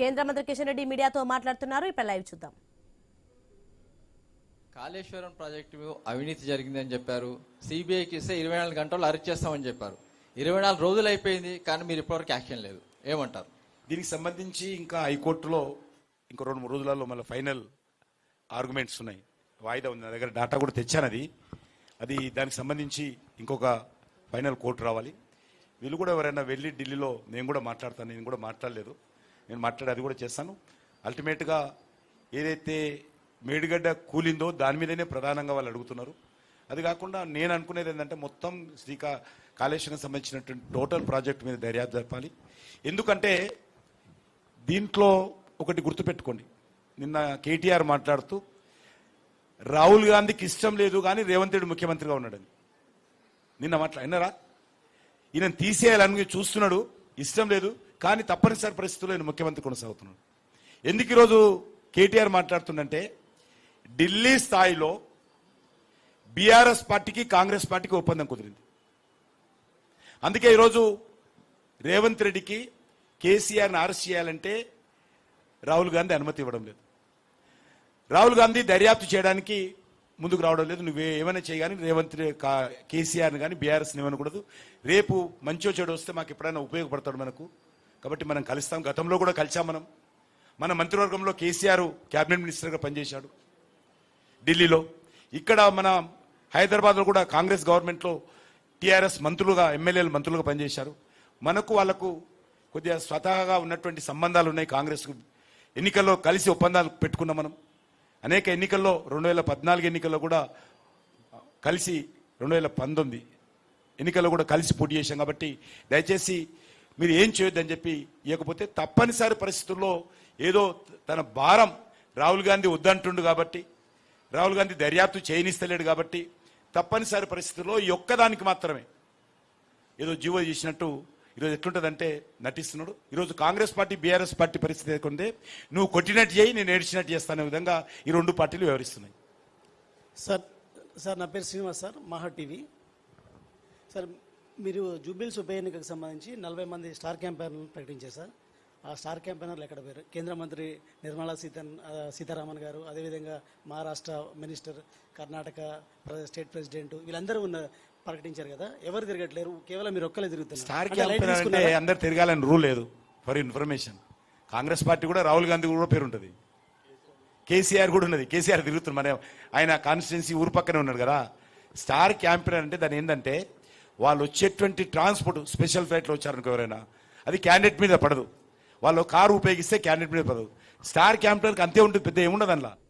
కేంద్ర మంత్రి కిషన్ రెడ్డి మీడియాతో మాట్లాడుతున్నారు. ఇప్పుడు లైవ్ చూద్దాం. కాళేశ్వరం ప్రాజెక్టు అవినీతి జరిగిందని చెప్పారు. సిబిఐకి ఇస్తే 24 గంటలు అరెస్ట్ చేస్తామని చెప్పారు. 24 రోజులు అయిపోయింది, కానీ మీరు ఇప్పటివరకు యాక్షన్ లేదు. ఏమంటారు? దీనికి సంబంధించి ఇంకా హైకోర్టులో ఇంకో 2-3 రోజులలో మళ్ళీ ఫైనల్ ఆర్గ్యుమెంట్స్ ఉన్నాయి. వాయిదా ఉంది. నా దగ్గర డాటా కూడా తెచ్చాను. అది దానికి సంబంధించి ఇంకొక ఫైనల్ కోర్టు రావాలి. వీళ్ళు కూడా ఎవరైనా వెళ్ళి ఢిల్లీలో నేను కూడా మాట్లాడతాను. నేను కూడా మాట్లాడలేదు. నేను మాట్లాడి అది కూడా చేస్తాను. అల్టిమేట్గా ఏదైతే మేడిగడ్డ కూలిందో దాని మీదనే ప్రధానంగా వాళ్ళు అడుగుతున్నారు. అది కాకుండా నేను అనుకునేది ఏంటంటే మొత్తం కాళేశ్వరం సంబంధించినటువంటి టోటల్ ప్రాజెక్ట్ మీద దర్యాప్తు జరపాలి. ఎందుకంటే దీంట్లో ఒకటి గుర్తుపెట్టుకోండి. నిన్న కేటీఆర్ మాట్లాడుతూ రాహుల్ గాంధీకి ఇష్టం లేదు కానీ రేవంత్ రెడ్డి ముఖ్యమంత్రిగా ఉన్నాడని నిన్న విన్నారా? ఈయన తీసేయాలని చూస్తున్నాడు, ఇష్టం లేదు, కానీ తప్పనిసరి పరిస్థితుల్లో ఈయన ముఖ్యమంత్రి కొనసాగుతున్నాడు. ఎందుకు ఈరోజు కేటీఆర్ మాట్లాడుతుందంటే ఢిల్లీ స్థాయిలో బీఆర్ఎస్ పార్టీకి కాంగ్రెస్ పార్టీకి ఒప్పందం కుదిరింది. అందుకే ఈరోజు రేవంత్ రెడ్డికి కేసీఆర్ని అరెస్ట్ చేయాలంటే రాహుల్ గాంధీ అనుమతి ఇవ్వడం లేదు. రాహుల్ గాంధీ దర్యాప్తు చేయడానికి ముందుకు రావడం లేదు. నువ్వే ఏమైనా చేయగాని రేవంత్ కేసీఆర్ని కానీ బీఆర్ఎస్ని ఏమనకూడదు. రేపు మంచో చెడు వస్తే మాకు ఎప్పుడైనా ఉపయోగపడతాడు మనకు, కాబట్టి మనం కలుస్తాం. గతంలో కూడా కలిసాం. మన మంత్రివర్గంలో కేసీఆర్ క్యాబినెట్ మినిస్టర్గా పనిచేశాడు ఢిల్లీలో. ఇక్కడ మన హైదరాబాద్లో కూడా కాంగ్రెస్ గవర్నమెంట్లో టీఆర్ఎస్ మంత్రులుగా, ఎమ్మెల్యేలు మంత్రులుగా పనిచేశారు. మనకు వాళ్ళకు కొద్దిగా స్వతహాగా ఉన్నటువంటి సంబంధాలు ఉన్నాయి. కాంగ్రెస్ ఎన్నికల్లో కలిసి ఒప్పందాలు పెట్టుకున్నాం. మనం అనేక ఎన్నికల్లో 2014 ఎన్నికల్లో కూడా కలిసి, 2019 ఎన్నికల్లో కూడా కలిసి పోటీ చేశాం. కాబట్టి దయచేసి మీరు ఏం చేయొద్దని చెప్పి ఇవ్వకపోతే తప్పనిసరి పరిస్థితుల్లో ఏదో తన భారం రాహుల్ గాంధీ వద్దంటుండు కాబట్టి, రాహుల్ గాంధీ దర్యాప్తు చేయనిస్తలేడు కాబట్టి తప్పనిసరి పరిస్థితుల్లో ఈ ఒక్కదానికి మాత్రమే ఏదో జీవో చేసినట్టు ఈరోజు ఎట్లుంటుందంటే నటిస్తున్నాడు. ఈరోజు కాంగ్రెస్ పార్టీ బీఆర్ఎస్ పార్టీ పరిస్థితి ఏకుంటే నువ్వు కొట్టినట్టు చేయి, నేను ఏడ్చినట్టు చేస్తానే విధంగా ఈ రెండు పార్టీలు వ్యవహరిస్తున్నాయి. సార్ నా పేరు శ్రీనివాస్ సార్, మహా టీవీ. సార్ మీరు జూబిల్స్ ఉప ఎన్నికకు సంబంధించి 40 మంది స్టార్ క్యాంపెయినర్లను ప్రకటించారు సార్. ఆ స్టార్ క్యాంపెయినర్లు ఎక్కడ పోయారు? కేంద్ర మంత్రి నిర్మలా సీతారామన్ గారు, అదేవిధంగా Maharashtra minister, Karnataka state president, వీళ్ళందరూ ప్రకటించారు కదా, ఎవరు తిరగట్లేరు, కేవలం మీరు ఒక్కలే తిరుగుతున్నారు. స్టార్ క్యాంపెయినర్ అంటే అందరు తిరగాలని రూల్ లేదు. ఫర్ ఇన్ఫర్మేషన్, కాంగ్రెస్ పార్టీ కూడా రాహుల్ గాంధీ కూడా పేరు ఉంటుంది, కేసీఆర్ కూడా ఉన్నది. కేసీఆర్ తిరుగుతున్నారు, మన ఆయన కాన్స్టిట్యున్సీ ఊరు పక్కనే ఉన్నాడు కదా. స్టార్ క్యాంపెయినర్ అంటే దాని ఏంటంటే వాళ్ళు వచ్చేటువంటి ట్రాన్స్పోర్ట్, స్పెషల్ ఫ్లైట్లో వచ్చారనుకో ఎవరైనా, అది క్యాండిడేట్ మీద పడదు. వాళ్ళు కారు ఉపయోగిస్తే క్యాండిడేట్ మీద పడదు. స్టార్ క్యాంపెయినర్కి అంతే ఉంటుంది, పెద్ద ఏముండదు అందులో.